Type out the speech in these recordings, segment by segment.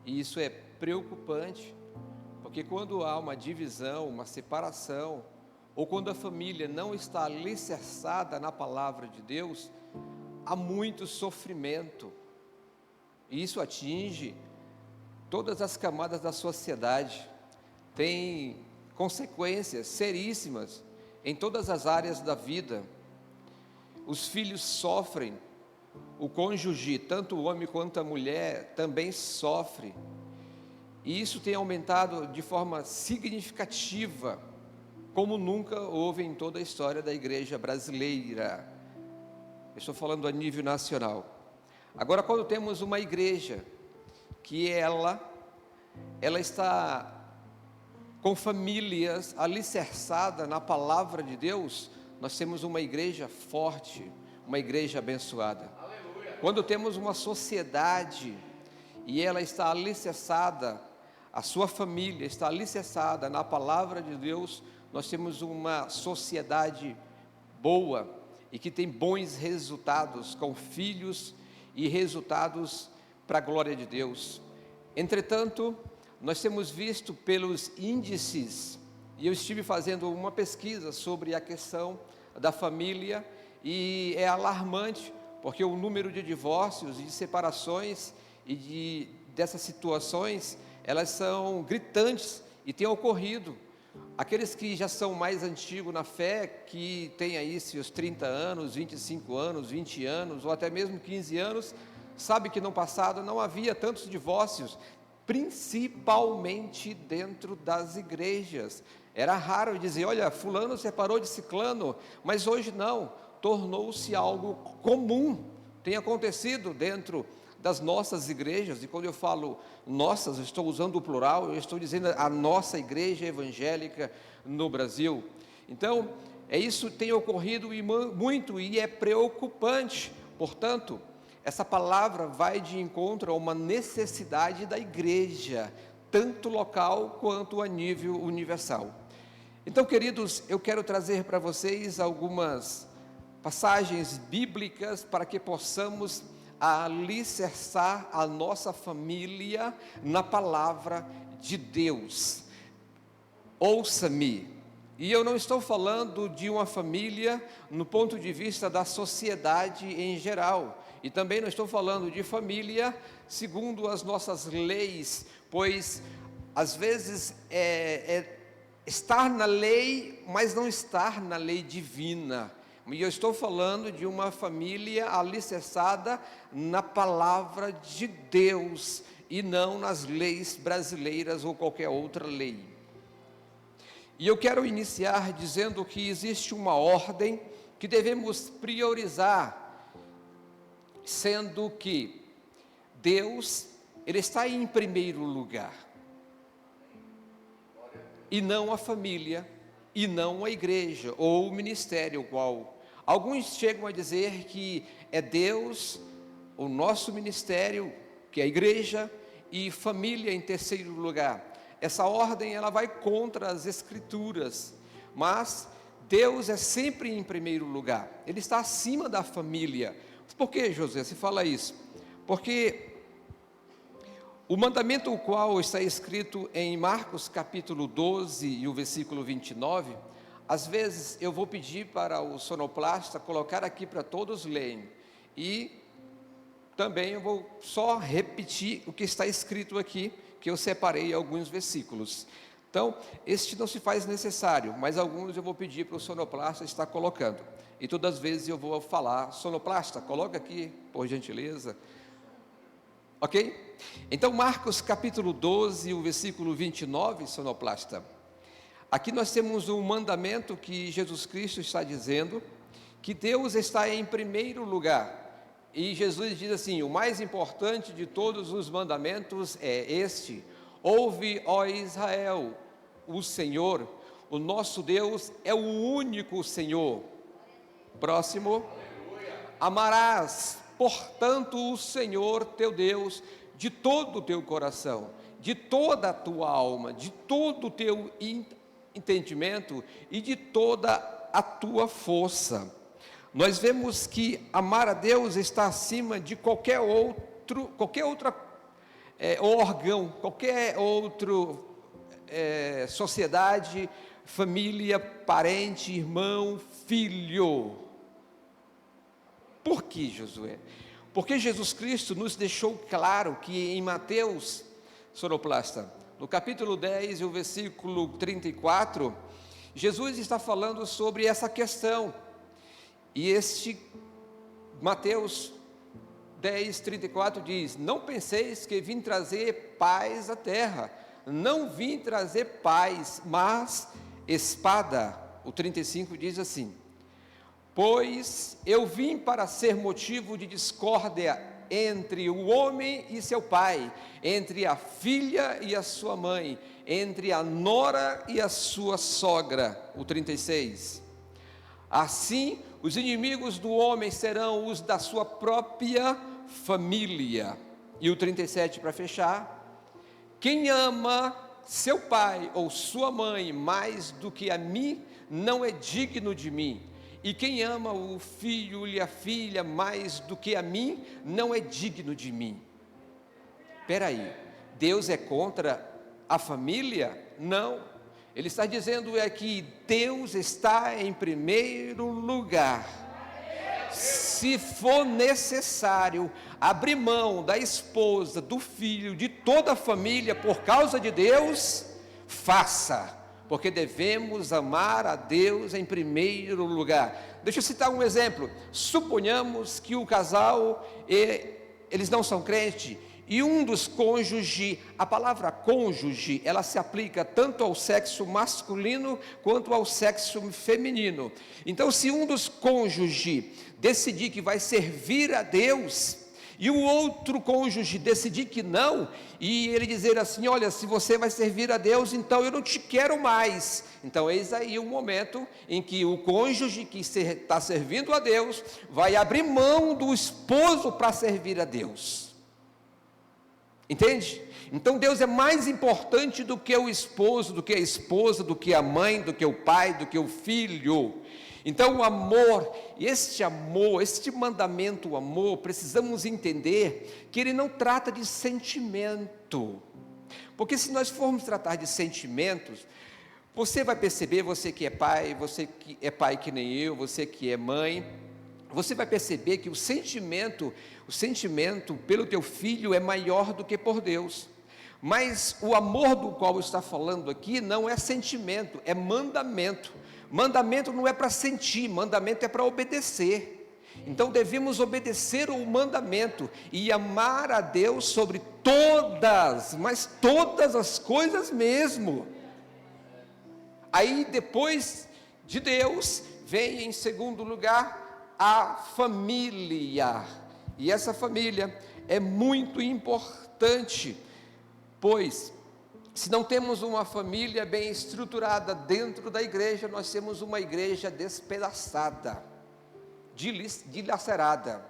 E isso é preocupante, porque quando há uma divisão, uma separação, ou quando a família não está alicerçada na palavra de Deus, há muito sofrimento. E isso atinge todas as camadas da sociedade, tem consequências seríssimas em todas as áreas da vida. Os filhos sofrem, o cônjuge, tanto o homem quanto a mulher, também sofre. E isso tem aumentado de forma significativa, como nunca houve em toda a história da igreja brasileira. Eu estou falando a nível nacional. Agora, quando temos uma igreja que ela está com famílias alicerçadas na palavra de Deus, nós temos uma igreja forte, uma igreja abençoada. Aleluia. Quando temos uma sociedade e ela está alicerçada, a sua família está alicerçada na palavra de Deus, nós temos uma sociedade boa e que tem bons resultados com filhos e resultados para a glória de Deus. Entretanto, nós temos visto pelos índices, e eu estive fazendo uma pesquisa sobre a questão da família, e é alarmante, porque o número de divórcios e de separações e dessas situações, elas são gritantes e têm ocorrido. Aqueles que já são mais antigos na fé, que têm aí seus 30 anos, 25 anos, 20 anos, ou até mesmo 15 anos, sabe que no passado não havia tantos divórcios, principalmente dentro das igrejas. Era raro dizer, olha, fulano separou de ciclano, mas hoje não, tornou-se algo comum, tem acontecido dentro das nossas igrejas. E quando eu falo nossas, eu estou usando o plural, eu estou dizendo a nossa igreja evangélica no Brasil. Então, isso tem ocorrido muito e é preocupante. Portanto, essa palavra vai de encontro a uma necessidade da igreja, tanto local quanto a nível universal. Então, queridos, eu quero trazer para vocês algumas passagens bíblicas para que possamos alicerçar a nossa família na palavra de Deus. Ouça-me, e eu não estou falando de uma família no ponto de vista da sociedade em geral, e também não estou falando de família segundo as nossas leis, pois às vezes estar na lei, mas não estar na lei divina. E eu estou falando de uma família alicerçada na palavra de Deus e não nas leis brasileiras ou qualquer outra lei. E eu quero iniciar dizendo que existe uma ordem que devemos priorizar, sendo que Deus, Ele está em primeiro lugar, e não a família, e não a igreja, ou o ministério, qual alguns chegam a dizer que é Deus, o nosso ministério, que é a igreja, e família em terceiro lugar. Essa ordem, ela vai contra as escrituras, mas Deus é sempre em primeiro lugar, Ele está acima da família. Por que, José, se fala isso? Porque o mandamento o qual está escrito em Marcos capítulo 12 e o versículo 29, às vezes eu vou pedir para o sonoplasta colocar aqui para todos lerem, e também eu vou só repetir o que está escrito aqui, que eu separei alguns versículos. Então, este não se faz necessário, mas alguns eu vou pedir para o sonoplasta estar colocando, e todas as vezes eu vou falar, sonoplasta, coloca aqui, por gentileza. Ok? Então, Marcos capítulo 12, o versículo 29, sonoplasta. Aqui nós temos um mandamento que Jesus Cristo está dizendo, que Deus está em primeiro lugar. E Jesus diz assim, o mais importante de todos os mandamentos é este: ouve, ó Israel, o Senhor, o nosso Deus é o único Senhor. Próximo. Amarás, portanto, o Senhor teu Deus de todo o teu coração, de toda a tua alma, de todo o teu entendimento e de toda a tua força. Nós vemos que amar a Deus está acima de qualquer outra órgão, qualquer outro sociedade, família, parente, irmão, filho. Por que, Josué? Porque Jesus Cristo nos deixou claro que em Mateus, sonoplasta, no capítulo 10 e o versículo 34, Jesus está falando sobre essa questão. E Mateus 10, 34 diz: não penseis que vim trazer paz à terra, não vim trazer paz, mas espada. O 35 diz assim: pois eu vim para ser motivo de discórdia entre o homem e seu pai, entre a filha e a sua mãe, entre a nora e a sua sogra. O 36. Assim, os inimigos do homem serão os da sua própria família. E o 37 para fechar: quem ama seu pai ou sua mãe mais do que a mim, não é digno de mim. E quem ama o filho e a filha mais do que a mim, não é digno de mim. Espera aí, Deus é contra a família? Não. Ele está dizendo que Deus está em primeiro lugar. Se for necessário abrir mão da esposa, do filho, de toda a família por causa de Deus, faça, porque devemos amar a Deus em primeiro lugar. Deixa eu citar um exemplo. Suponhamos que o casal, eles não são crentes, e um dos cônjuges, a palavra cônjuge, ela se aplica tanto ao sexo masculino quanto ao sexo feminino. Então, se um dos cônjuges decidir que vai servir a Deus, e o outro cônjuge decidir que não, e ele dizer assim: olha, se você vai servir a Deus, então eu não te quero mais. Então eis aí o momento em que o cônjuge que está servindo a Deus, vai abrir mão do esposo para servir a Deus. Entende? Então Deus é mais importante do que o esposo, do que a esposa, do que a mãe, do que o pai, do que o filho. Então o amor, este mandamento, o amor, precisamos entender que ele não trata de sentimento, porque se nós formos tratar de sentimentos, você vai perceber, você que é pai que nem eu, você que é mãe, você vai perceber que o sentimento pelo teu filho é maior do que por Deus. Mas o amor do qual está falando aqui não é sentimento, é mandamento. Mandamento não é para sentir, mandamento é para obedecer. Então devemos obedecer o mandamento e amar a Deus sobre todas, mas todas as coisas mesmo. Aí depois de Deus, vem em segundo lugar a família. E essa família é muito importante, pois se não temos uma família bem estruturada dentro da igreja, nós temos uma igreja despedaçada, dilacerada,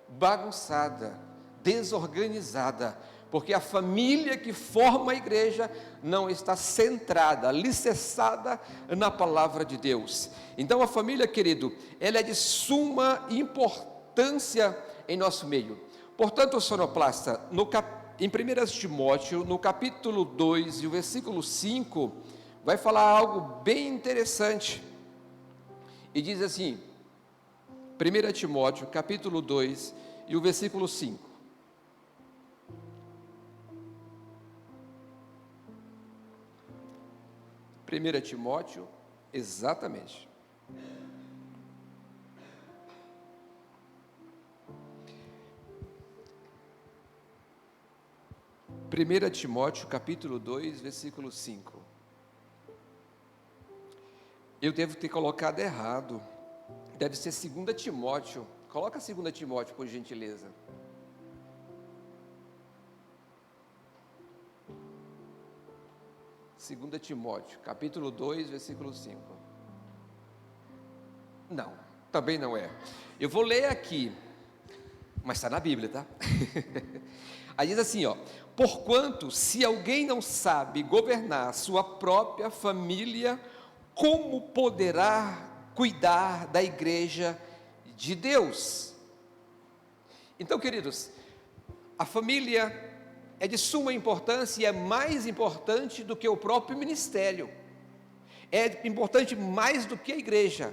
bagunçada, desorganizada, porque a família que forma a igreja não está centrada, alicerçada na palavra de Deus. Então a família, querido, ela é de suma importância em nosso meio. Portanto, sonoplasta, em 1 Timóteo, no capítulo 2 e o versículo 5, vai falar algo bem interessante, e diz assim, 1 Timóteo, capítulo 2 e o versículo 5, Primeira Timóteo, exatamente. Primeira Timóteo, capítulo 2, versículo 5. Eu devo ter colocado errado. Deve ser 2 Timóteo. Coloca 2 Timóteo, por gentileza. Segunda Timóteo, capítulo 2, versículo 5. Não, também não é. Eu vou ler aqui, mas está na Bíblia, tá? Aí diz assim, ó: porquanto, se alguém não sabe governar sua própria família, como poderá cuidar da igreja de Deus? Então, queridos, a família é de suma importância e é mais importante do que o próprio ministério. É importante mais do que a igreja.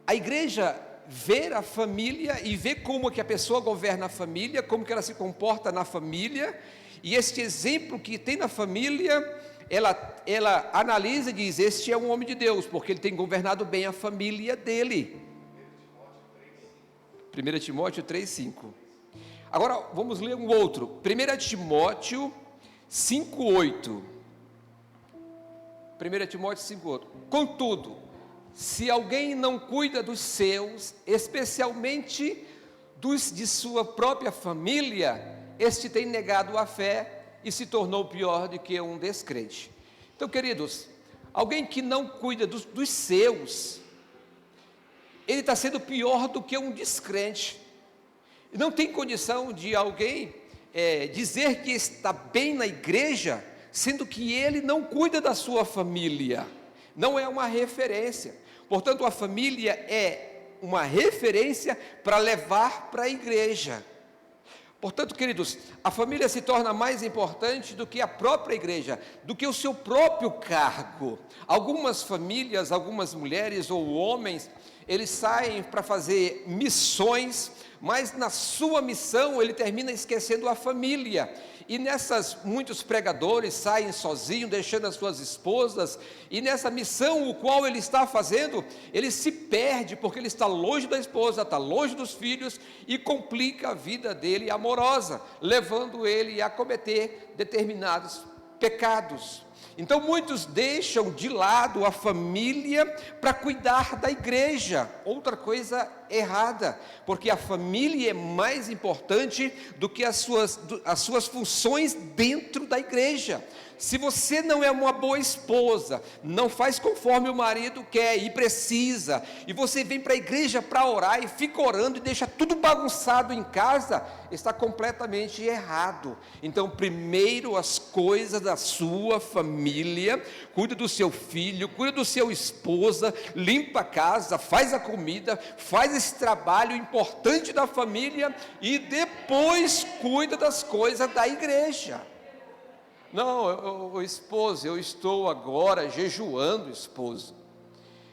A igreja vê a família e vê como que a pessoa governa a família, como que ela se comporta na família, e este exemplo que tem na família, ela analisa e diz: este é um homem de Deus, porque ele tem governado bem a família dele. 1 Timóteo 3,5. Agora vamos ler um outro, 1 Timóteo 5,8. 1 Timóteo 5,8. Contudo, se alguém não cuida dos seus, especialmente dos de sua própria família, este tem negado a fé e se tornou pior do que um descrente. Então, queridos, alguém que não cuida dos seus, ele está sendo pior do que um descrente. Não tem condição de alguém dizer que está bem na igreja, sendo que ele não cuida da sua família. Não é uma referência. Portanto, a família é uma referência para levar para a igreja. Portanto, queridos, a família se torna mais importante do que a própria igreja, do que o seu próprio cargo. Algumas famílias, algumas mulheres ou homens, eles saem para fazer missões, mas na sua missão ele termina esquecendo a família. E muitos pregadores saem sozinhos, deixando as suas esposas, e nessa missão o qual ele está fazendo, ele se perde, porque ele está longe da esposa, está longe dos filhos, e complica a vida dele amorosa, levando ele a cometer determinados pecados. Então muitos deixam de lado a família para cuidar da igreja. Outra coisa errada, porque a família é mais importante do que as suas funções dentro da igreja. Se você não é uma boa esposa, não faz conforme o marido quer e precisa, e você vem para a igreja para orar e fica orando e deixa tudo bagunçado em casa, está completamente errado. Então, primeiro as coisas da sua família, cuida do seu filho, cuida do seu esposa, limpa a casa, faz a comida, faz esse trabalho importante da família e depois cuida das coisas da igreja. Não, esposo, eu estou agora jejuando, esposo,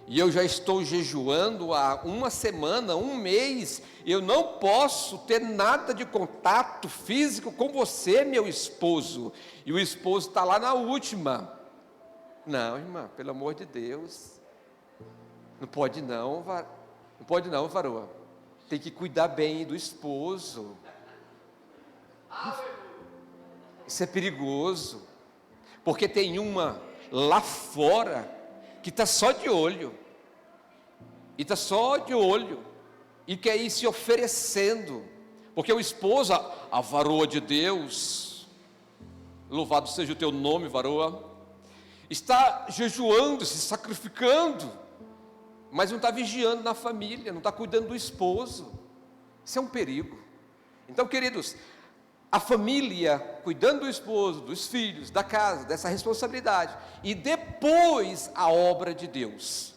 e eu já estou jejuando há uma semana, um mês, eu não posso ter nada de contato físico com você, meu esposo. E o esposo está lá na última. Não, irmã, pelo amor de Deus, não pode não, varoa, tem que cuidar bem do esposo. Isso é perigoso, porque tem uma lá fora que está só de olho, e quer ir se oferecendo, porque o esposo, a varoa de Deus, louvado seja o teu nome, varoa, está jejuando, se sacrificando, mas não está vigiando na família, não está cuidando do esposo. Isso é um perigo. Então, queridos, a família, cuidando do esposo, dos filhos, da casa, dessa responsabilidade, e depois a obra de Deus,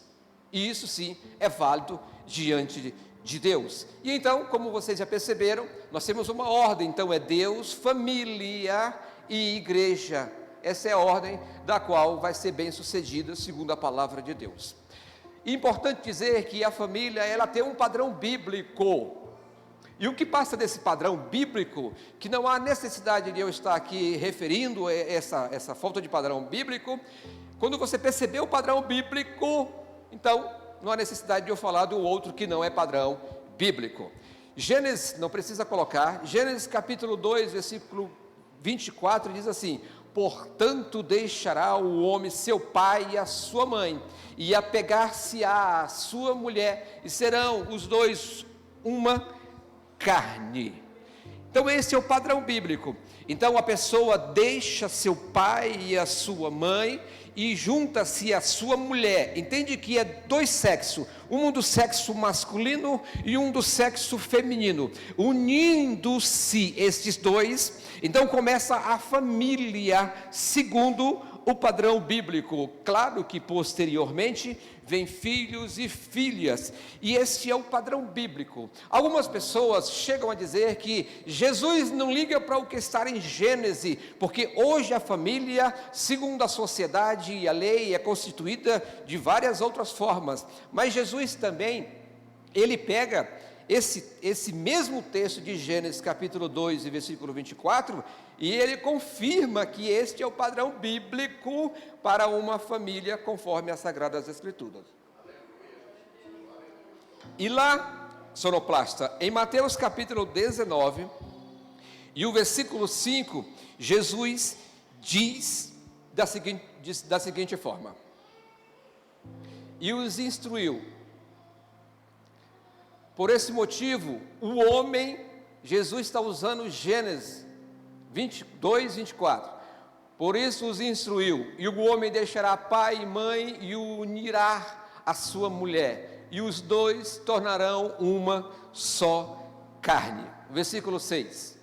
e isso sim é válido diante de Deus. E então, como vocês já perceberam, nós temos uma ordem, então é Deus, família e igreja. Essa é a ordem da qual vai ser bem sucedida segundo a palavra de Deus. E importante dizer que a família, ela tem um padrão bíblico. E o que passa desse padrão bíblico, que não há necessidade de eu estar aqui referindo essa falta de padrão bíblico, quando você perceber o padrão bíblico, então não há necessidade de eu falar do outro que não é padrão bíblico. Gênesis, não precisa colocar, Gênesis capítulo 2, versículo 24, diz assim: portanto deixará o homem seu pai e a sua mãe, e apegar-se-á à sua mulher, e serão os dois uma carne. Então esse é o padrão bíblico. Então a pessoa deixa seu pai e a sua mãe e junta-se à sua mulher. Entende que é dois sexos, um do sexo masculino e um do sexo feminino. Unindo-se estes dois, então começa a família segundo o padrão bíblico. Claro que posteriormente vem filhos e filhas, e este é o padrão bíblico. Algumas pessoas chegam a dizer que Jesus não liga para o que está em Gênesis, porque hoje a família, segundo a sociedade e a lei, é constituída de várias outras formas, mas Jesus também, ele pega esse mesmo texto de Gênesis capítulo 2 e versículo 24, e ele confirma que este é o padrão bíblico para uma família conforme as Sagradas Escrituras. E lá, sonoplasta, em Mateus capítulo 19 e o versículo 5, Jesus diz da seguinte forma: e os instruiu. Por esse motivo, o homem, Jesus está usando Gênesis 22, 24. Por isso os instruiu, e o homem deixará pai e mãe e o unirá à sua mulher, e os dois tornarão uma só carne. Versículo 6.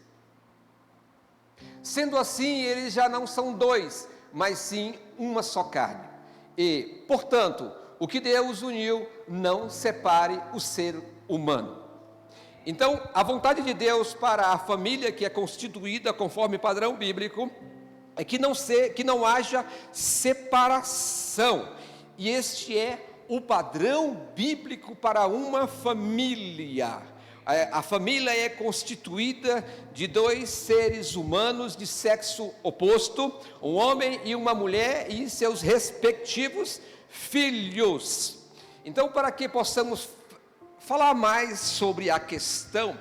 Sendo assim, eles já não são dois, mas sim uma só carne. E, portanto, o que Deus uniu, não separe o ser humano. Então, a vontade de Deus para a família que é constituída conforme padrão bíblico é que não haja separação. E este é o padrão bíblico para uma família. A família é constituída de dois seres humanos de sexo oposto, um homem e uma mulher e seus respectivos filhos. Então, para que possamos falar mais sobre a questão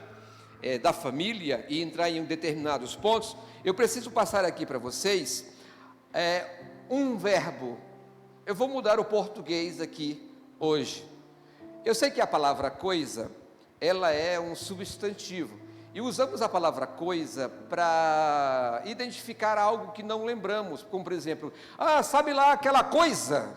da família e entrar em determinados pontos, eu preciso passar aqui para vocês um verbo. Eu vou mudar o português aqui hoje. Eu sei que a palavra coisa, ela é um substantivo, e usamos a palavra coisa para identificar algo que não lembramos, como por exemplo, sabe lá aquela coisa?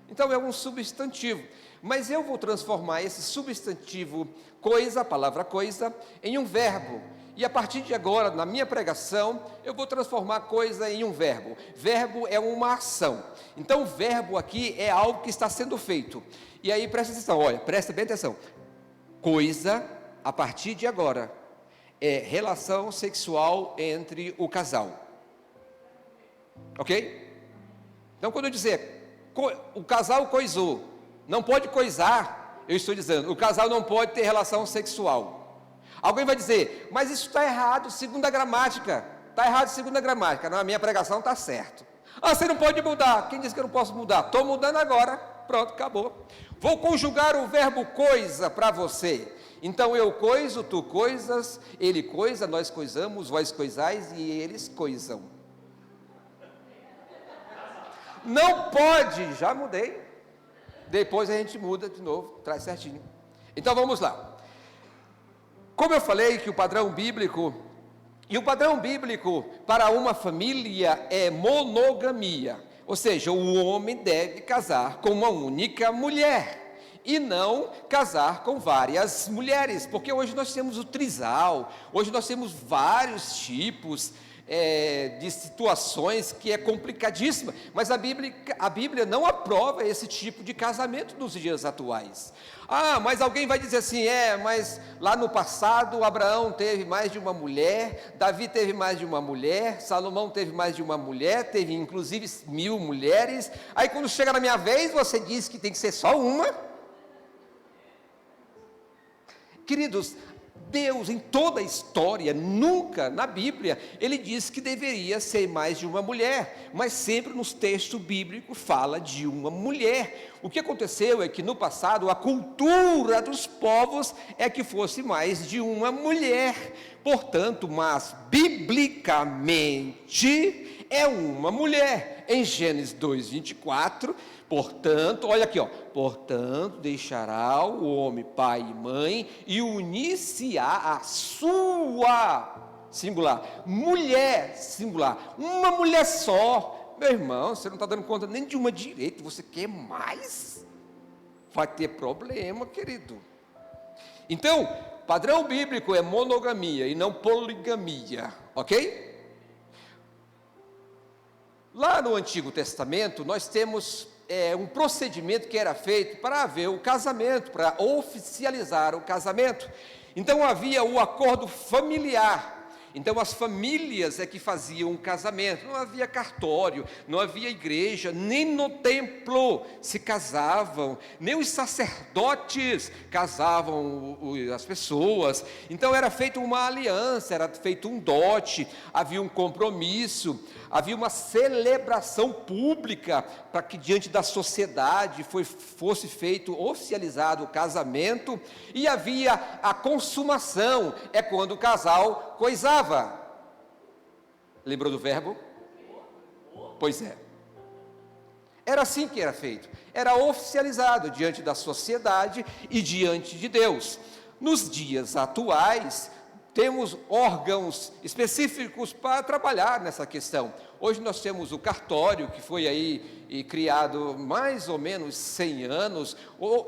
Então é um substantivo, mas eu vou transformar esse substantivo coisa, a palavra coisa, em um verbo, e a partir de agora, na minha pregação, eu vou transformar coisa em um verbo. Verbo é uma ação, então o verbo aqui é algo que está sendo feito, e aí presta atenção, presta bem atenção, coisa, a partir de agora, é relação sexual entre o casal, ok? Então quando eu dizer o casal coisou, não pode coisar, eu estou dizendo, o casal não pode ter relação sexual. Alguém vai dizer, mas isso está errado segundo a gramática. Está errado segundo a gramática. Na minha pregação está certo. Você não pode mudar. Quem disse que eu não posso mudar? Estou mudando agora. Pronto, acabou. Vou conjugar o verbo coisa para você. Então eu coiso, tu coisas, ele coisa, nós coisamos, vós coisais e eles coisam. Não pode, já mudei. Depois a gente muda de novo, traz certinho. Então vamos lá. Como eu falei que o padrão bíblico, e o padrão bíblico para uma família é monogamia. Ou seja, o homem deve casar com uma única mulher e não casar com várias mulheres, porque hoje nós temos o trisal, hoje nós temos vários tipos de situações que é complicadíssima, mas a Bíblia não aprova esse tipo de casamento nos dias atuais. Mas alguém vai dizer assim, mas lá no passado Abraão teve mais de uma mulher, Davi teve mais de uma mulher, Salomão teve mais de uma mulher, teve inclusive 1000 mulheres, aí quando chega na minha vez você diz que tem que ser só uma. Queridos, Deus, em toda a história, nunca na Bíblia, ele diz que deveria ser mais de uma mulher, mas sempre nos textos bíblicos fala de uma mulher. O que aconteceu é que no passado, a cultura dos povos é que fosse mais de uma mulher, portanto, mas biblicamente é uma mulher. Em Gênesis 2, 24, portanto, olha aqui, portanto, deixará o homem pai e mãe e unir-se-á a sua, singular, mulher, singular, uma mulher só. Meu irmão, você não está dando conta nem de uma direito, você quer mais? Vai ter problema, querido. Então, padrão bíblico é monogamia e não poligamia, ok? Lá no Antigo Testamento, nós temos um procedimento que era feito para haver o casamento, para oficializar o casamento. Então havia o acordo familiar. Então as famílias é que faziam o casamento, não havia cartório, não havia igreja, nem no templo se casavam, nem os sacerdotes casavam as pessoas. Então era feita uma aliança, era feito um dote, havia um compromisso, havia uma celebração pública para que diante da sociedade fosse feito, oficializado o casamento, e havia a consumação, é quando o casal coisava. Lembrou do verbo? Pois é. Era assim que era feito, era oficializado diante da sociedade e diante de Deus. Nos dias atuais, temos órgãos específicos para trabalhar nessa questão. Hoje nós temos o cartório, que foi aí criado mais ou menos 100 anos,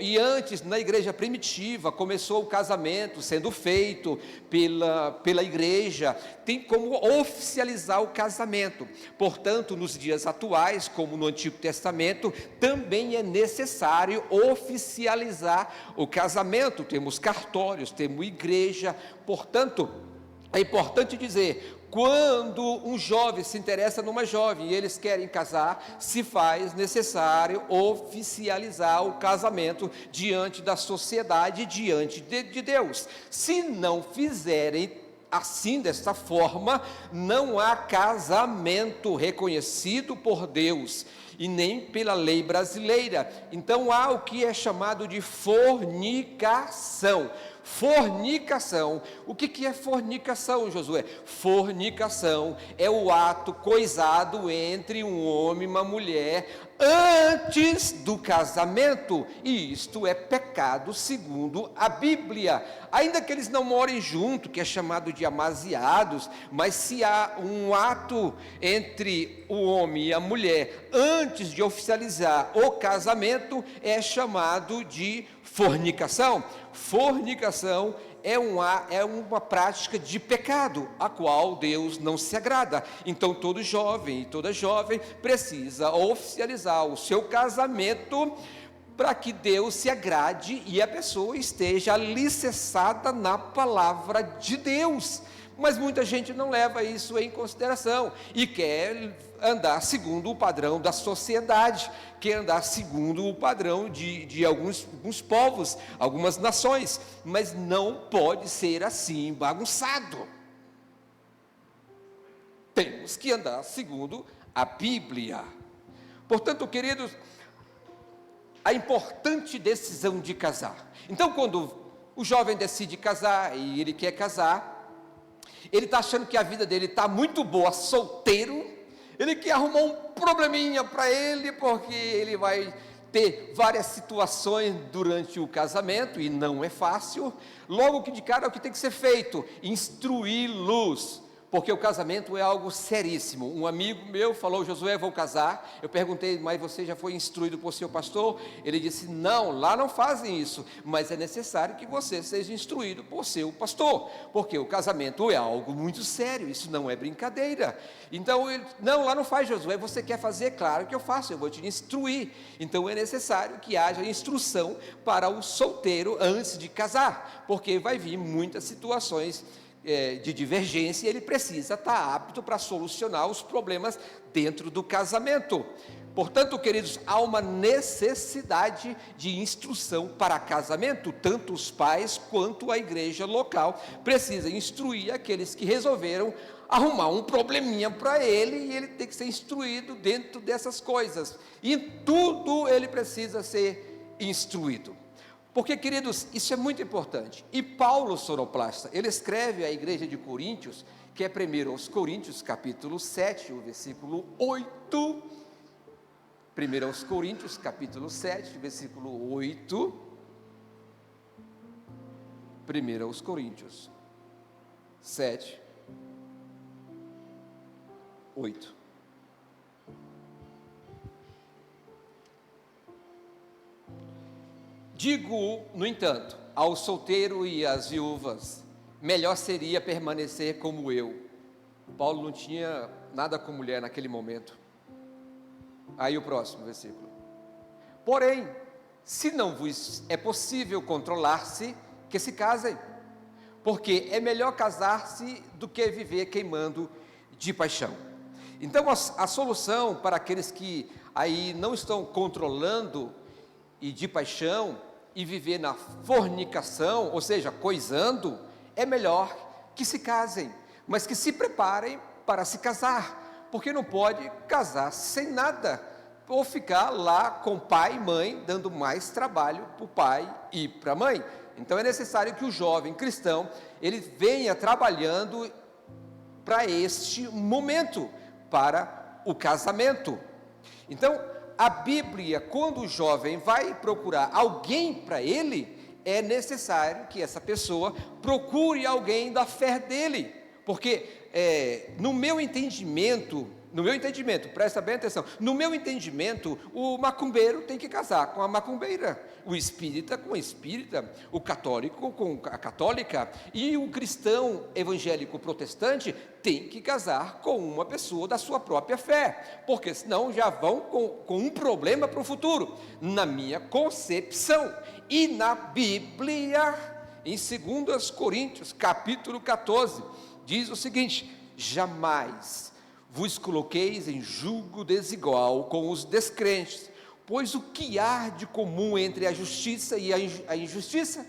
e antes, na igreja primitiva, começou o casamento sendo feito pela igreja, tem como oficializar o casamento. Portanto, nos dias atuais, como no Antigo Testamento, também é necessário oficializar o casamento. Temos cartórios, temos igreja, portanto, é importante dizer, quando um jovem se interessa numa jovem e eles querem casar, se faz necessário oficializar o casamento diante da sociedade, diante de Deus. Se não fizerem assim, desta forma, não há casamento reconhecido por Deus e nem pela lei brasileira. Então há o que é chamado de fornicação. Fornicação. O que é fornicação, Josué? Fornicação é o ato coisado entre um homem e uma mulher antes do casamento, e isto é pecado segundo a Bíblia. Ainda que eles não morem junto, que é chamado de amaziados, mas se há um ato entre o homem e a mulher antes de oficializar o casamento, é chamado de fornicação. Fornicação é uma prática de pecado, a qual Deus não se agrada. Então todo jovem e toda jovem precisa oficializar o seu casamento para que Deus se agrade e a pessoa esteja alicerçada na palavra de Deus. Mas muita gente não leva isso em consideração e quer andar segundo o padrão da sociedade, quer andar segundo o padrão de alguns povos, algumas nações, mas não pode ser assim bagunçado. Temos que andar segundo a Bíblia. Portanto, queridos, a importante decisão de casar. Então, quando o jovem decide casar e ele quer casar, ele está achando que a vida dele está muito boa solteiro, ele quer arrumar um probleminha para ele, porque ele vai ter várias situações durante o casamento, e não é fácil. Logo que de cara, o que tem que ser feito? Instruí-los, porque o casamento é algo seríssimo. Um amigo meu falou: Josué, vou casar. Eu perguntei: mas você já foi instruído por seu pastor? Ele disse: não, lá não fazem isso, mas é necessário que você seja instruído por seu pastor, porque o casamento é algo muito sério, isso não é brincadeira. Então, não, lá não faz, Josué, você quer fazer? Claro que eu faço, eu vou te instruir. Então é necessário que haja instrução para o solteiro antes de casar, porque vai vir muitas situações de divergência, e ele precisa estar apto para solucionar os problemas dentro do casamento. Portanto, queridos, há uma necessidade de instrução para casamento. Tanto os pais quanto a igreja local precisa instruir aqueles que resolveram arrumar um probleminha para ele, e ele tem que ser instruído dentro dessas coisas. E em tudo ele precisa ser instruído. Porque, queridos, isso é muito importante. E Paulo Sonoplasta, ele escreve à igreja de Coríntios, que é 1 aos Coríntios, capítulo 7, o versículo 8. 1 aos Coríntios, capítulo 7, versículo 8. 1 aos Coríntios 7, 8. Digo, no entanto, ao solteiro e às viúvas, melhor seria permanecer como eu. Paulo não tinha nada com mulher naquele momento. Aí o próximo versículo. Porém, se não vos é possível controlar-se, que se casem, porque é melhor casar-se do que viver queimando de paixão. Então a solução para aqueles que aí não estão controlando e de paixão e viver na fornicação, ou seja, coisando, é melhor que se casem, mas que se preparem para se casar, porque não pode casar sem nada, ou ficar lá com pai e mãe, dando mais trabalho para o pai e para a mãe. Então é necessário que o jovem cristão, ele venha trabalhando para este momento, para o casamento. Então, a Bíblia, quando o jovem vai procurar alguém para ele, é necessário que essa pessoa procure alguém da fé dele, porque no meu entendimento, presta bem atenção, no meu entendimento, o macumbeiro tem que casar com a macumbeira, o espírita com a espírita, o católico com a católica, e o cristão evangélico protestante tem que casar com uma pessoa da sua própria fé, porque senão já vão com um problema para o futuro, na minha concepção. E na Bíblia, em 2 Coríntios, capítulo 14, diz o seguinte: jamais vos coloqueis em julgo desigual com os descrentes, pois o que há de comum entre a justiça e a injustiça?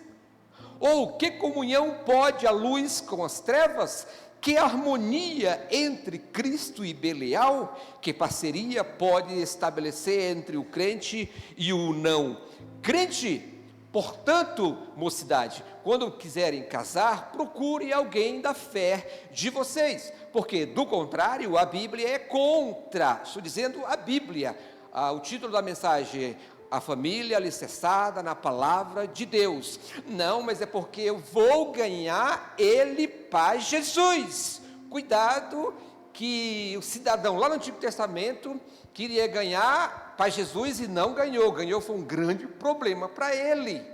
Ou que comunhão pode a luz com as trevas? Que harmonia entre Cristo e Belial? Que parceria pode estabelecer entre o crente e o não crente? Portanto, mocidade, quando quiserem casar, procure alguém da fé de vocês, porque do contrário, a Bíblia é contra. Estou dizendo a Bíblia. O título da mensagem é A Família Alicerçada na Palavra de Deus. Não, mas é porque eu vou ganhar ele para Jesus. Cuidado, que o cidadão lá no Antigo Testamento queria ganhar para Jesus e não ganhou, foi um grande problema para ele.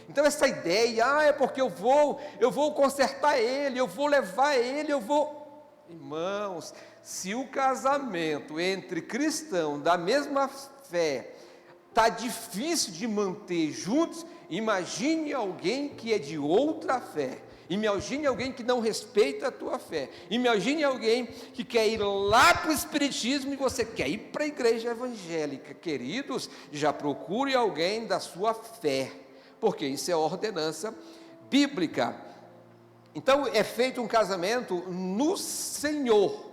Então essa ideia, é porque eu vou consertar ele, eu vou levar ele, irmãos, se o casamento entre cristãos da mesma fé está difícil de manter juntos, imagine alguém que é de outra fé, imagine alguém que não respeita a tua fé, imagine alguém que quer ir lá para o espiritismo e você quer ir para a igreja evangélica. Queridos, já procure alguém da sua fé, porque isso é ordenança bíblica. Então é feito um casamento no Senhor,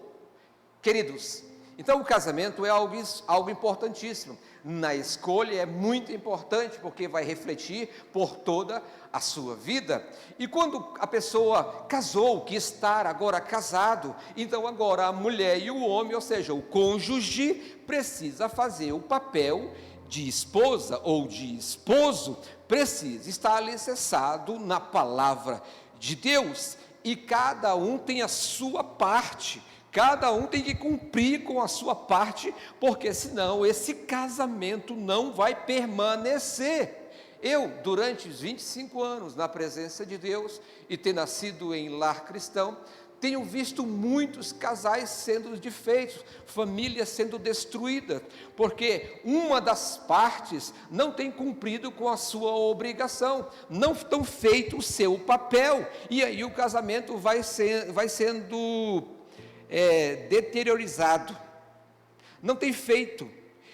queridos. Então o casamento é algo importantíssimo, na escolha é muito importante, porque vai refletir por toda a sua vida. E quando a pessoa casou, que está agora casado, então agora a mulher e o homem, ou seja, o cônjuge, precisa fazer o papel de esposa ou de esposo, precisa estar alicerçado na palavra de Deus, e cada um tem a sua parte, cada um tem que cumprir com a sua parte, porque senão esse casamento não vai permanecer. Eu, durante os 25 anos na presença de Deus, e ter nascido em lar cristão, tenho visto muitos casais sendo desfeitos, famílias sendo destruídas, porque uma das partes não tem cumprido com a sua obrigação, não tem feito o seu papel, e aí o casamento vai sendo deteriorizado, não tem feito.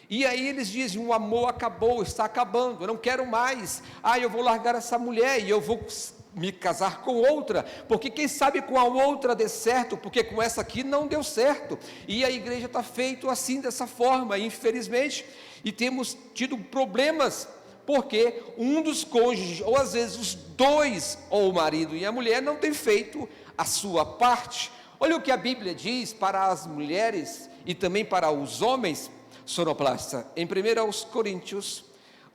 E aí eles dizem: o amor acabou, está acabando, eu não quero mais, eu vou largar essa mulher e eu vou me casar com outra, porque quem sabe com a outra dê certo, porque com essa aqui não deu certo. E a igreja está feito assim, dessa forma, infelizmente, e temos tido problemas, porque um dos cônjuges, ou às vezes os dois, ou o marido e a mulher, não tem feito a sua parte. Olha o que a Bíblia diz para as mulheres e também para os homens, sonoplasta, em 1 Coríntios,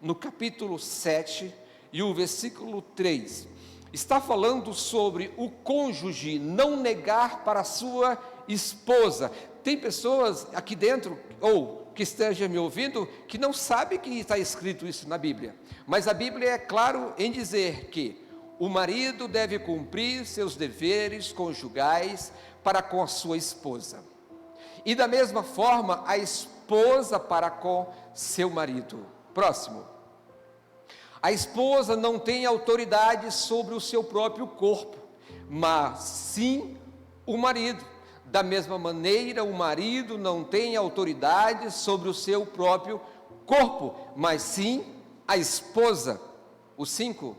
no capítulo 7 e o versículo 3, está falando sobre o cônjuge não negar para a sua esposa. Tem pessoas aqui dentro, ou que esteja me ouvindo, que não sabe que está escrito isso na Bíblia, mas a Bíblia é claro em dizer que o marido deve cumprir seus deveres conjugais para com a sua esposa, e da mesma forma a esposa esposa para com seu marido. Próximo. A esposa não tem autoridade sobre o seu próprio corpo, mas sim o marido. Da mesma maneira, o marido não tem autoridade sobre o seu próprio corpo, mas sim a esposa. O 5.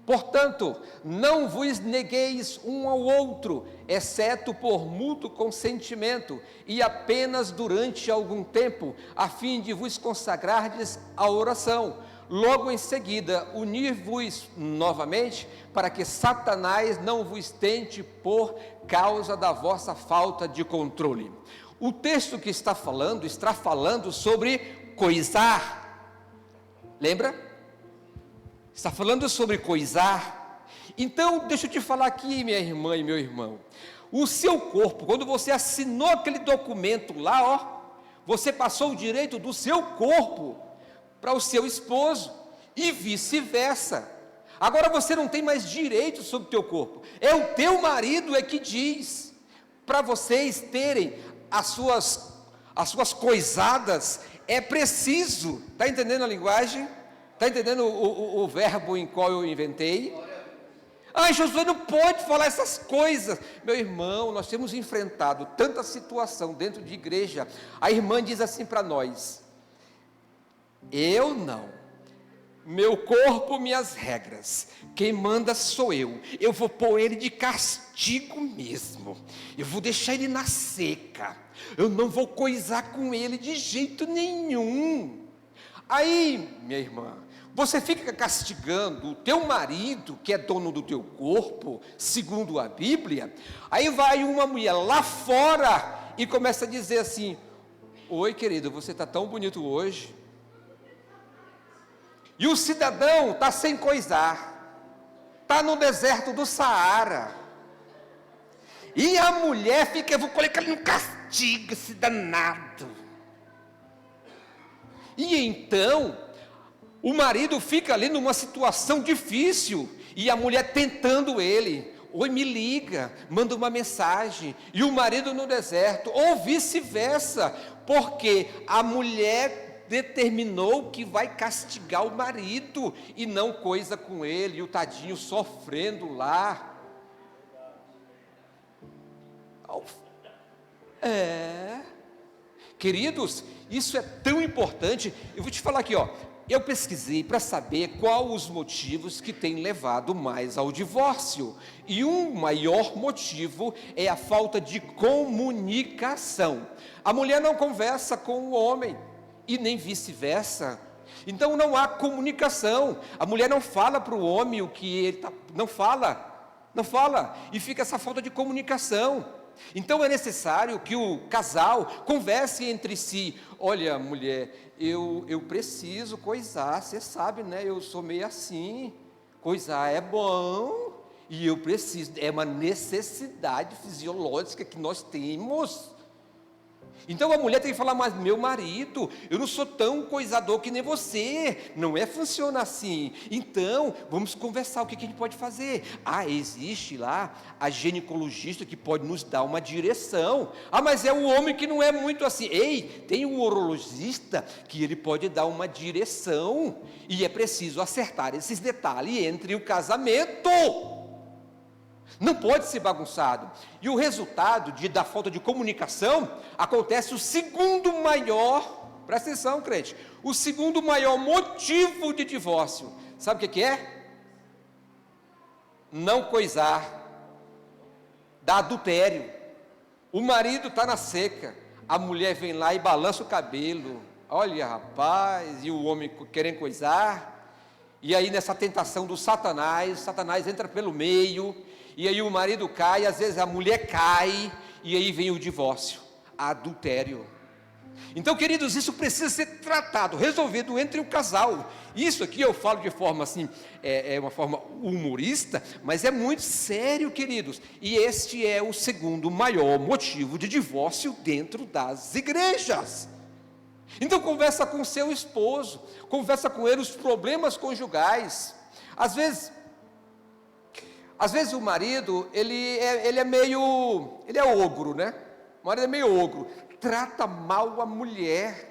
Portanto, não vos negueis um ao outro, exceto por mútuo consentimento, e apenas durante algum tempo, a fim de vos consagrardes à oração. Logo em seguida, unir-vos novamente, para que Satanás não vos tente por causa da vossa falta de controle. O texto que está falando sobre coisar. Lembra? Está falando sobre coisar. Então, deixa eu te falar aqui, minha irmã e meu irmão. O seu corpo, quando você assinou aquele documento lá, ó, você passou o direito do seu corpo para o seu esposo e vice-versa. Agora você não tem mais direito sobre o teu corpo. É o teu marido que diz para vocês terem as suas coisadas. É preciso. Está entendendo a linguagem? Está entendendo o verbo em qual eu inventei? Josué não pode falar essas coisas. Meu irmão, nós temos enfrentado tanta situação dentro de igreja. A irmã diz assim para nós: eu não, meu corpo, minhas regras, quem manda sou eu vou pôr ele de castigo mesmo, eu vou deixar ele na seca, eu não vou coisar com ele de jeito nenhum. Aí, minha irmã, você fica castigando o teu marido, que é dono do teu corpo, segundo a Bíblia. Aí vai uma mulher lá fora e começa a dizer assim: oi querido, você está tão bonito hoje. E o cidadão está sem coisar, está no deserto do Saara, e a mulher fica: eu vou colocar ele no castigo, esse danado. E então o marido fica ali numa situação difícil, e a mulher tentando ele: oi, me liga, manda uma mensagem, e o marido no deserto, ou vice-versa, porque a mulher determinou que vai castigar o marido, e não coisa com ele, e o tadinho sofrendo lá. Queridos, isso é tão importante. Eu vou te falar aqui, ó. Eu pesquisei para saber quais os motivos que têm levado mais ao divórcio, e um maior motivo é a falta de comunicação. A mulher não conversa com o homem, e nem vice-versa. Então não há comunicação. A mulher não fala para o homem o que ele não fala, e fica essa falta de comunicação. Então é necessário que o casal converse entre si: olha, mulher, eu preciso coisar, você sabe, né? Eu sou meio assim, coisar é bom, e eu preciso, é uma necessidade fisiológica que nós temos. Então a mulher tem que falar: mas meu marido, eu não sou tão coisador que nem você, não funciona assim. Então vamos conversar, o que a gente pode fazer? Existe lá a ginecologista que pode nos dar uma direção. Mas é o homem que não é muito assim. Tem um urologista que ele pode dar uma direção, e é preciso acertar esses detalhes entre o casamento. Não pode ser bagunçado. E o resultado da falta de comunicação acontece o segundo maior, presta atenção, crente, o segundo maior motivo de divórcio. Sabe o que é? Não coisar, dá adultério. O marido está na seca, a mulher vem lá e balança o cabelo. Olha, rapaz, e o homem querendo coisar. E aí nessa tentação do Satanás entra pelo meio, e aí o marido cai, às vezes a mulher cai, e aí vem o divórcio, adultério. Então, queridos, isso precisa ser tratado, resolvido entre o casal. Isso aqui eu falo de forma assim, uma forma humorista, mas é muito sério, queridos. E este é o segundo maior motivo de divórcio dentro das igrejas. Então conversa com seu esposo, conversa com ele os problemas conjugais. Às vezes o marido, ele é ogro, né? O marido é meio ogro, trata mal a mulher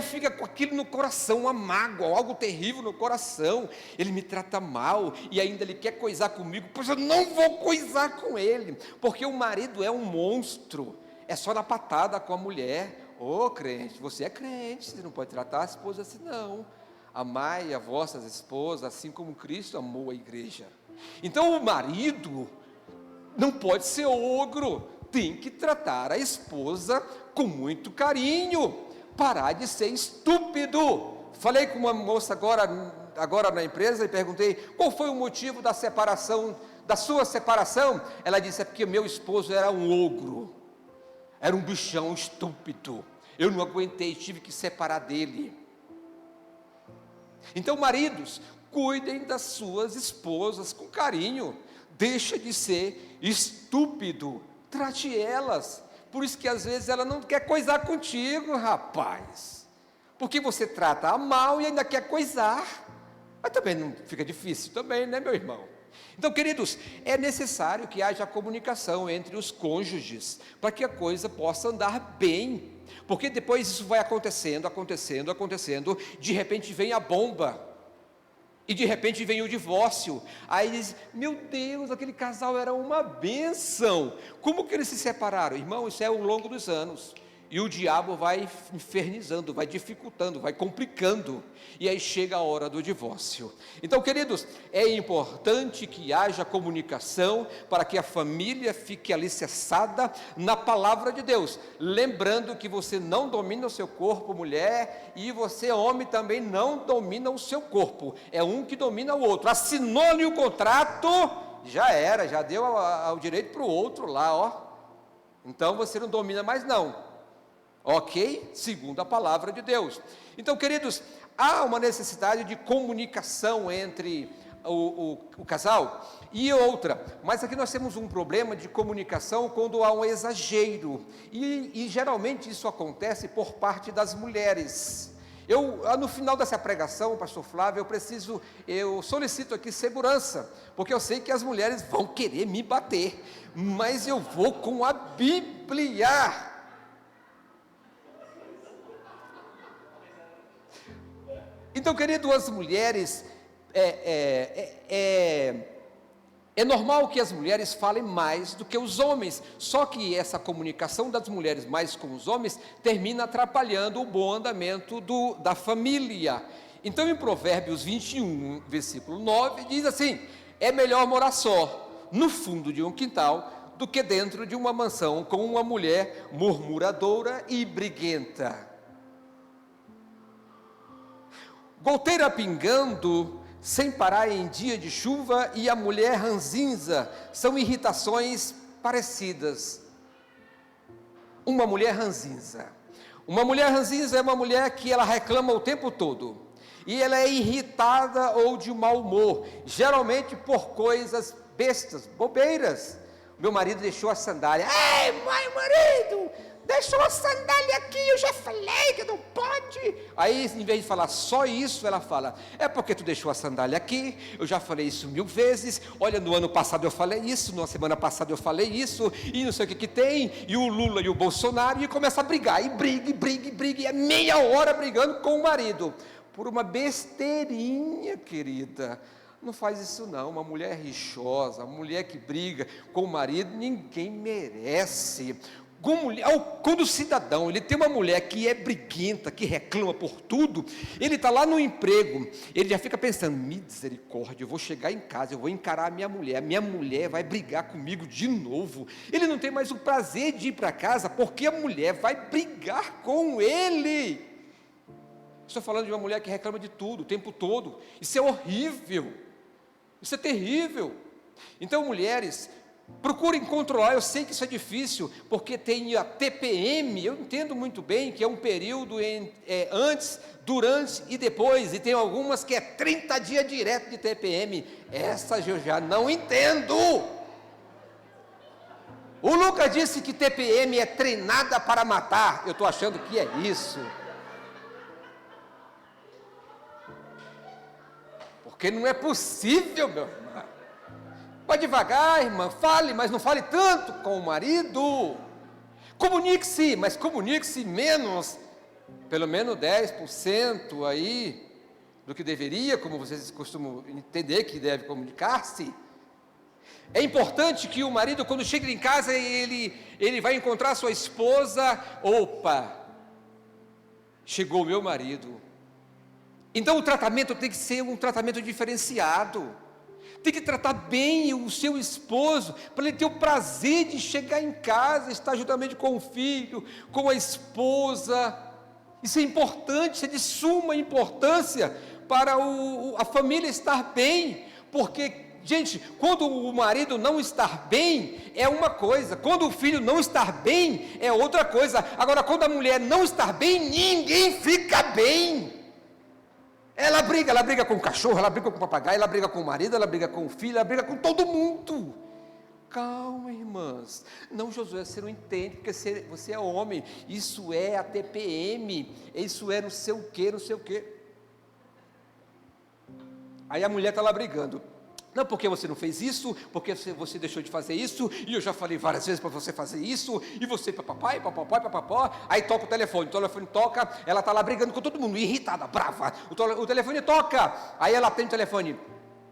fica com aquilo no coração, uma mágoa, algo terrível no coração. Ele me trata mal e ainda ele quer coisar comigo, pois eu não vou coisar com ele, porque o marido é um monstro, é só na patada com a mulher. Ô crente, você é crente, você não pode tratar a esposa assim não. Amai a vossas esposas assim como Cristo amou a igreja. Então o marido não pode ser ogro, tem que tratar a esposa com muito carinho, parar de ser estúpido. Falei com uma moça agora na empresa e perguntei, qual foi o motivo da separação, da sua separação? Ela disse, é porque meu esposo era um ogro, era um bichão estúpido, eu não aguentei, tive que separar dele. Então maridos, cuidem das suas esposas com carinho, deixa de ser estúpido, trate elas. Por isso que às vezes ela não quer coisar contigo, rapaz, porque você trata-a mal e ainda quer coisar, mas também não fica difícil também, né, meu irmão? Então, queridos, é necessário que haja comunicação entre os cônjuges, para que a coisa possa andar bem, porque depois isso vai acontecendo, de repente vem a bomba, e de repente vem o divórcio, aí diz, meu Deus, aquele casal era uma bênção, como que eles se separaram? Irmão, isso é ao longo dos anos, e o diabo vai infernizando, vai dificultando, vai complicando, e aí chega a hora do divórcio. Então, queridos, é importante que haja comunicação, para que a família fique alicerçada na palavra de Deus, lembrando que você não domina o seu corpo, mulher, e você, homem, também não domina o seu corpo, é um que domina o outro. Assinou-lhe o contrato, já era, já deu o direito para o outro lá, ó, então você não domina mais não, ok? Segundo a palavra de Deus. Então, queridos, há uma necessidade de comunicação entre o casal e outra, mas aqui nós temos um problema de comunicação quando há um exagero, e geralmente isso acontece por parte das mulheres. No final dessa pregação, pastor Flávio, eu solicito aqui segurança, porque eu sei que as mulheres vão querer me bater, mas eu vou com a Bíblia. Então, querido, as mulheres, é normal que as mulheres falem mais do que os homens, só que essa comunicação das mulheres mais com os homens termina atrapalhando o bom andamento da família. Então, em Provérbios 21, versículo 9, diz assim, é melhor morar só, no fundo de um quintal, do que dentro de uma mansão com uma mulher murmuradora e briguenta. Goteira pingando sem parar em dia de chuva e a mulher ranzinza são irritações parecidas. Uma mulher ranzinza é uma mulher que ela reclama o tempo todo, e ela é irritada ou de mau humor, geralmente por coisas bestas, bobeiras. Meu marido deixou a sandália, ei, marido, deixou a sandália aqui, eu já falei que não pode. Aí, em vez de falar só isso, ela fala, é porque tu deixou a sandália aqui, eu já falei isso 1000 vezes, olha, no ano passado eu falei isso, na semana passada eu falei isso, e não sei o que tem, e o Lula e o Bolsonaro, e começa a brigar, e briga, e é meia hora brigando com o marido, por uma besteirinha, querida. Não faz isso não, uma mulher rixosa, uma mulher que briga com o marido, ninguém merece. Quando o cidadão, ele tem uma mulher que é briguenta, que reclama por tudo, ele está lá no emprego, ele já fica pensando, misericórdia, eu vou chegar em casa, eu vou encarar a minha mulher vai brigar comigo de novo, ele não tem mais o prazer de ir para casa, porque a mulher vai brigar com ele. Estou falando de uma mulher que reclama de tudo, o tempo todo, isso é horrível, isso é terrível. Então, mulheres, procurem controlar, eu sei que isso é difícil, porque tem a TPM, eu entendo muito bem que é um período antes, durante e depois, e tem algumas que é 30 dias direto de TPM, essas eu já não entendo. O Lucas disse que TPM é treinada para matar, eu estou achando que é isso. Porque não é possível, meu irmão. Vai devagar, irmã, fale, mas não fale tanto com o marido. Comunique-se, mas comunique-se menos, pelo menos 10% aí, do que deveria, como vocês costumam entender que deve comunicar-se. É importante que o marido, quando chega em casa, ele vai encontrar sua esposa, opa, chegou o meu marido. Então o tratamento tem que ser um tratamento diferenciado, tem que tratar bem o seu esposo, para ele ter o prazer de chegar em casa, estar juntamente com o filho, com a esposa. Isso é importante, isso é de suma importância para a família estar bem, porque, gente, quando o marido não estar bem, é uma coisa, quando o filho não estar bem, é outra coisa. Agora, quando a mulher não estar bem, ninguém fica bem. Ela briga com o cachorro, ela briga com o papagaio, ela briga com o marido, ela briga com o filho, ela briga com todo mundo. Calma, irmãs. Não, Josué, você não entende, porque você é homem. Isso é a TPM, isso é não sei o que, não sei o que. Aí a mulher está lá brigando. Não, porque você não fez isso, porque você deixou de fazer isso, e eu já falei várias vezes para você fazer isso, e você papai, papapó. Aí toca o telefone toca, ela está lá brigando com todo mundo, irritada, brava. O telefone toca, aí ela atende o telefone.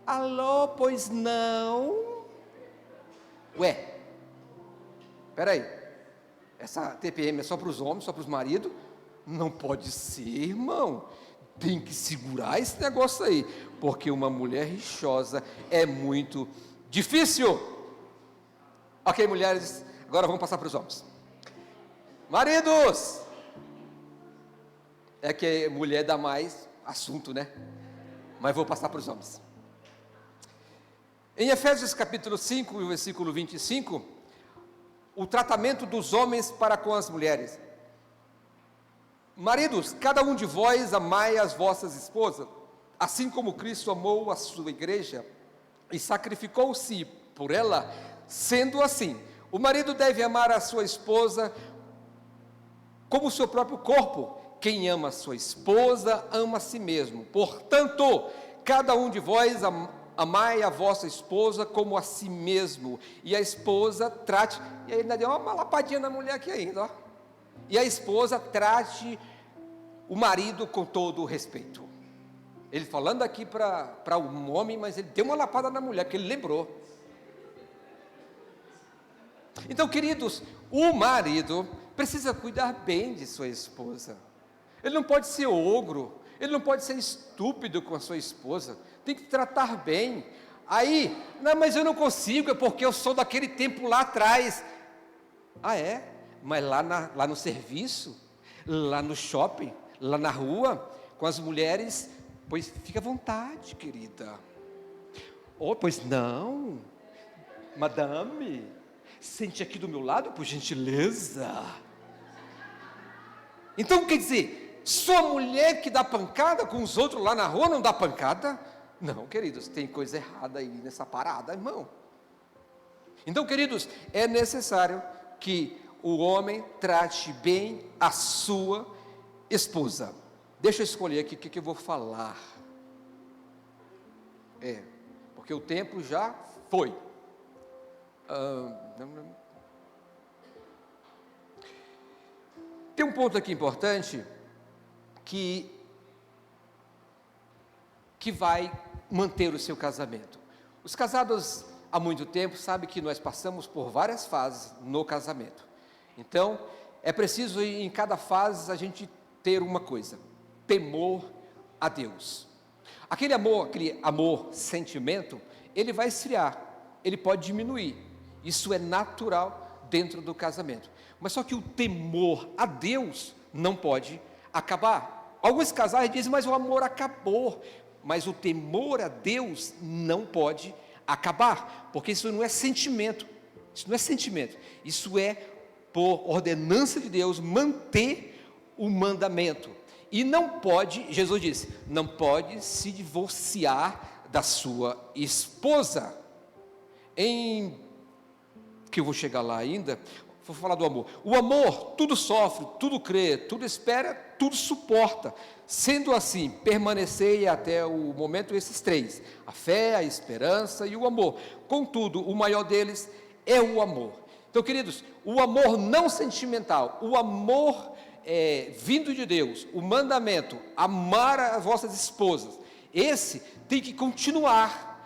Alô, pois não? Ué, peraí, essa TPM é só para os homens, só para os maridos? Não pode ser, irmão. Tem que segurar esse negócio aí, porque uma mulher rixosa é muito difícil. Ok, mulheres, agora vamos passar para os homens. Maridos, é que mulher dá mais assunto, né? Mas vou passar para os homens. Em Efésios capítulo 5, versículo 25, o tratamento dos homens para com as mulheres. Maridos, cada um de vós amai as vossas esposas, assim como Cristo amou a sua igreja e sacrificou-se por ela. Sendo assim, o marido deve amar a sua esposa como o seu próprio corpo. Quem ama a sua esposa, ama a si mesmo. Portanto, cada um de vós amai a vossa esposa como a si mesmo, e a esposa trate, e aí ainda deu uma lapadinha na mulher aqui ainda, ó. E a esposa trate o marido com todo o respeito. Ele falando aqui para um homem, mas ele deu uma lapada na mulher, porque ele lembrou. Então, queridos, o marido precisa cuidar bem de sua esposa. Ele não pode ser ogro, ele não pode ser estúpido com a sua esposa, tem que tratar bem. Aí, não, mas eu não consigo, é porque eu sou daquele tempo lá atrás. Ah, é? Mas lá no serviço, lá no shopping, lá na rua, com as mulheres, pois fica à vontade, querida. Oh, pois não, madame, sente aqui do meu lado, por gentileza. Então, quer dizer, sua mulher que dá pancada com os outros lá na rua não dá pancada? Não, queridos, tem coisa errada aí nessa parada, irmão. Então, queridos, é necessário que o homem trate bem a sua esposa. Deixa eu escolher aqui o que eu vou falar. Porque o tempo já foi. Tem um ponto aqui importante que vai manter o seu casamento. Os casados há muito tempo sabem que nós passamos por várias fases no casamento. Então, é preciso em cada fase a gente ter uma coisa: temor a Deus. Aquele amor, sentimento, ele vai esfriar, ele pode diminuir. Isso é natural dentro do casamento. Mas só que o temor a Deus não pode acabar. Alguns casais dizem, mas o amor acabou. Mas o temor a Deus não pode acabar, porque isso não é sentimento. Isso não é sentimento. Isso é, por ordenança de Deus, manter o mandamento. E não pode, Jesus disse, não pode se divorciar da sua esposa. Que eu vou chegar lá ainda, vou falar do amor. O amor tudo sofre, tudo crê, tudo espera, tudo suporta. Sendo assim, permanecei até o momento esses três: a fé, a esperança e o amor. Contudo, o maior deles é o amor. Então, queridos, o amor não sentimental, o amor vindo de Deus, o mandamento, amar as vossas esposas, esse tem que continuar.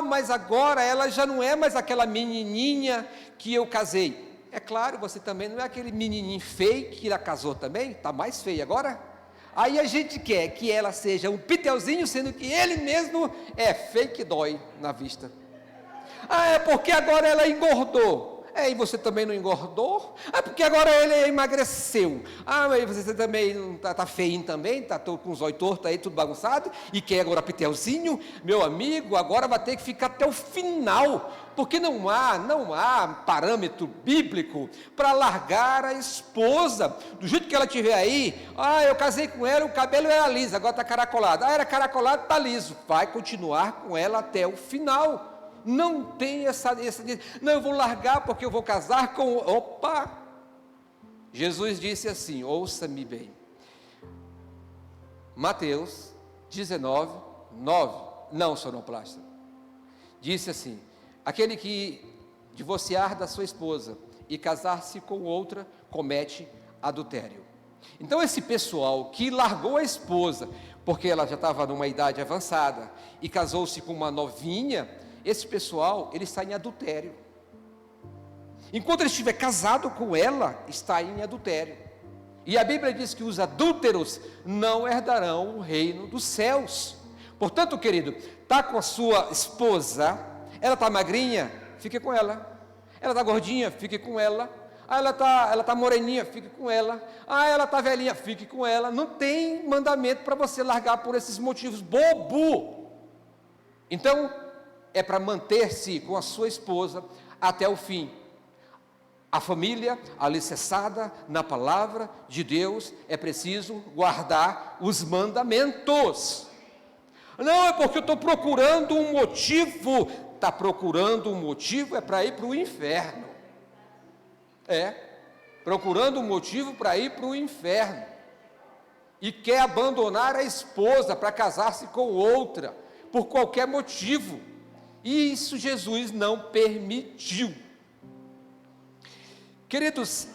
Mas agora ela já não é mais aquela menininha que eu casei. É claro, você também não é aquele menininho feio que ela casou também, está mais feio agora. Aí a gente quer que ela seja um piteuzinho, sendo que ele mesmo é feio que dói na vista. É porque agora ela engordou. E você também não engordou? Porque agora ele emagreceu. Mas você também está feinho também, está com os olhos tortos aí, tudo bagunçado, e quer agora pitelzinho? Meu amigo, agora vai ter que ficar até o final, porque não há parâmetro bíblico para largar a esposa, do jeito que ela estiver aí. Eu casei com ela, o cabelo era liso, agora está caracolado. Era caracolado, está liso. Vai continuar com ela até o final. Não tem essa, não, eu vou largar porque eu vou casar com, Jesus disse assim, ouça-me bem, Mateus 19, 9, não sonoplasta, disse assim, aquele que divorciar da sua esposa e casar-se com outra, comete adultério. Então esse pessoal que largou a esposa, porque ela já estava numa idade avançada, e casou-se com uma novinha, esse pessoal, ele está em adultério. Enquanto ele estiver casado com ela, está em adultério. E a Bíblia diz que os adúlteros não herdarão o reino dos céus. Portanto, querido, está com a sua esposa, ela está magrinha, fique com ela. Ela está gordinha, fique com ela. Ela está moreninha, fique com ela. Ela está velhinha, fique com ela. Não tem mandamento para você largar por esses motivos bobo. Então, é para manter-se com a sua esposa até o fim. A família alicerçada na palavra de Deus, é preciso guardar os mandamentos. Não, é porque eu estou procurando um motivo. Está procurando um motivo, é para ir para o inferno. Procurando um motivo para ir para o inferno. E quer abandonar a esposa para casar-se com outra, por qualquer motivo. E isso Jesus não permitiu. Queridos,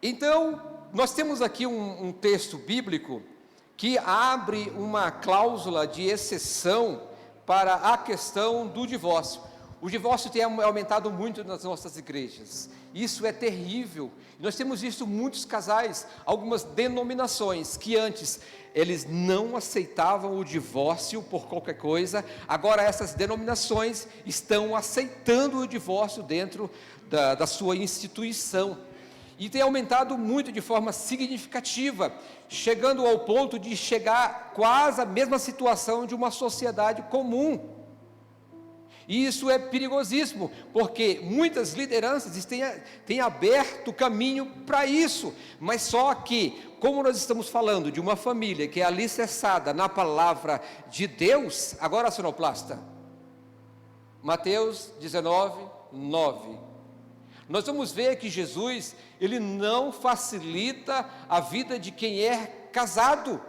então, nós temos aqui um texto bíblico que abre uma cláusula de exceção para a questão do divórcio. O divórcio tem aumentado muito nas nossas igrejas. Isso é terrível. Nós temos visto muitos casais, algumas denominações que antes eles não aceitavam o divórcio por qualquer coisa. Agora essas denominações estão aceitando o divórcio dentro da sua instituição. E tem aumentado muito de forma significativa, chegando ao ponto de chegar quase à mesma situação de uma sociedade comum. E isso é perigosíssimo, porque muitas lideranças têm aberto caminho para isso, mas só que, como nós estamos falando de uma família que é alicerçada na palavra de Deus, agora a sonoplasta, Mateus 19, 9, nós vamos ver que Jesus, ele não facilita a vida de quem é casado,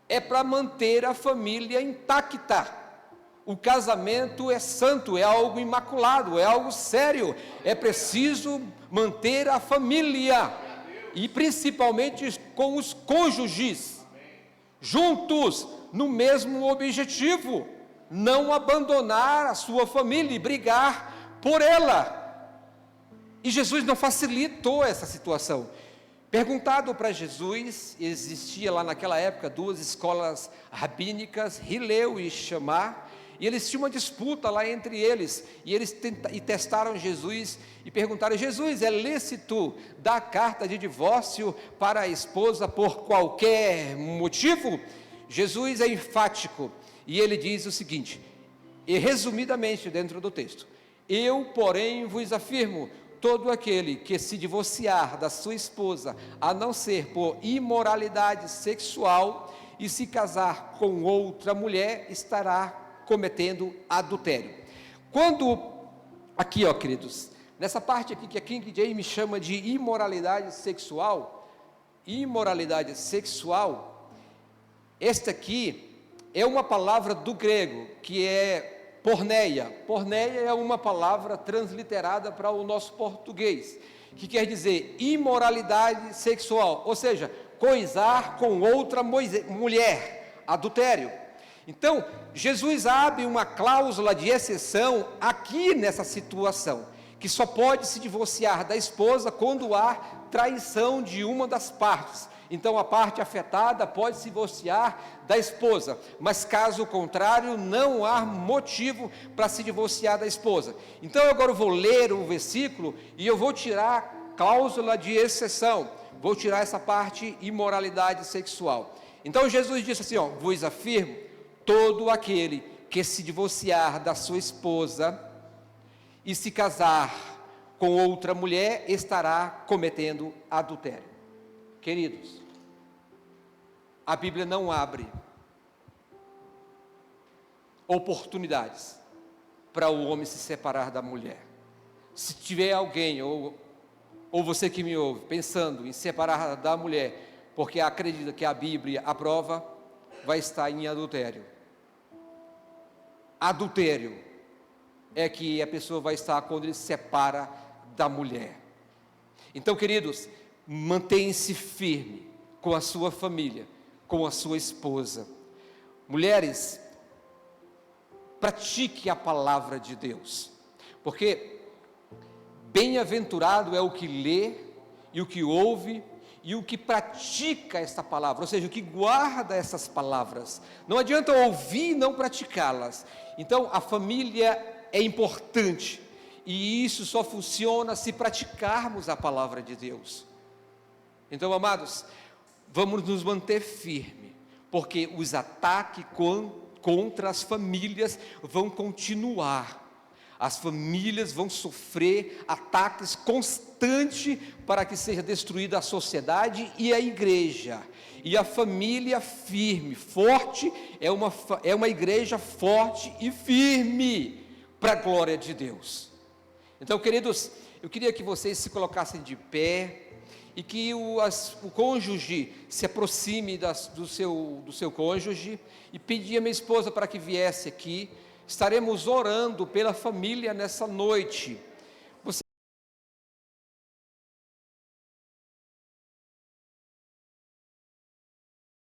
é para manter a família intacta. O casamento é santo, é algo imaculado, é algo sério, é preciso manter a família, e principalmente com os cônjuges, juntos, no mesmo objetivo, não abandonar a sua família e brigar por ela. E Jesus não facilitou essa situação. Perguntado para Jesus, existia lá naquela época duas escolas rabínicas, Hillel e Shammai, e eles tinham uma disputa lá entre eles, e eles testaram Jesus, e perguntaram: Jesus, é lícito dar carta de divórcio para a esposa por qualquer motivo? Jesus é enfático, e ele diz o seguinte, e resumidamente dentro do texto: eu, porém, vos afirmo, todo aquele que se divorciar da sua esposa, a não ser por imoralidade sexual, e se casar com outra mulher, estará cometendo adultério. Quando, aqui ó queridos, nessa parte aqui que a King James chama de imoralidade sexual, esta aqui é uma palavra do grego, que é porneia. Porneia é uma palavra transliterada para o nosso português, que quer dizer imoralidade sexual, ou seja, coisar com outra mulher, adultério. Então, Jesus abre uma cláusula de exceção aqui nessa situação, que só pode se divorciar da esposa quando há traição de uma das partes. Então, a parte afetada pode se divorciar da esposa, mas caso contrário, não há motivo para se divorciar da esposa. Então, agora eu vou ler o versículo e eu vou tirar a cláusula de exceção, vou tirar essa parte imoralidade sexual. Então, Jesus disse assim, vos afirmo, todo aquele que se divorciar da sua esposa e se casar com outra mulher, estará cometendo adultério. Queridos, a Bíblia não abre oportunidades para o homem se separar da mulher. Se tiver alguém, ou você que me ouve, pensando em separar da mulher, porque acredita que a Bíblia aprova, vai estar em adultério. Adultério é que a pessoa vai estar quando ele se separa da mulher. Então, queridos, mantenha-se firme com a sua família, com a sua esposa. Mulheres, pratique a palavra de Deus, porque bem-aventurado é o que lê e o que ouve e o que pratica esta palavra, ou seja, o que guarda essas palavras. Não adianta ouvir e não praticá-las. Então, a família é importante, e isso só funciona se praticarmos a palavra de Deus. Então, amados, vamos nos manter firmes, porque os ataques contra as famílias vão continuar. As famílias vão sofrer ataques constantes para que seja destruída a sociedade e a igreja. E a família firme, forte, é uma igreja forte e firme para a glória de Deus. Então, queridos, eu queria que vocês se colocassem de pé e que o cônjuge se aproxime do seu cônjuge e pedir a minha esposa para que viesse aqui. Estaremos orando pela família nessa noite.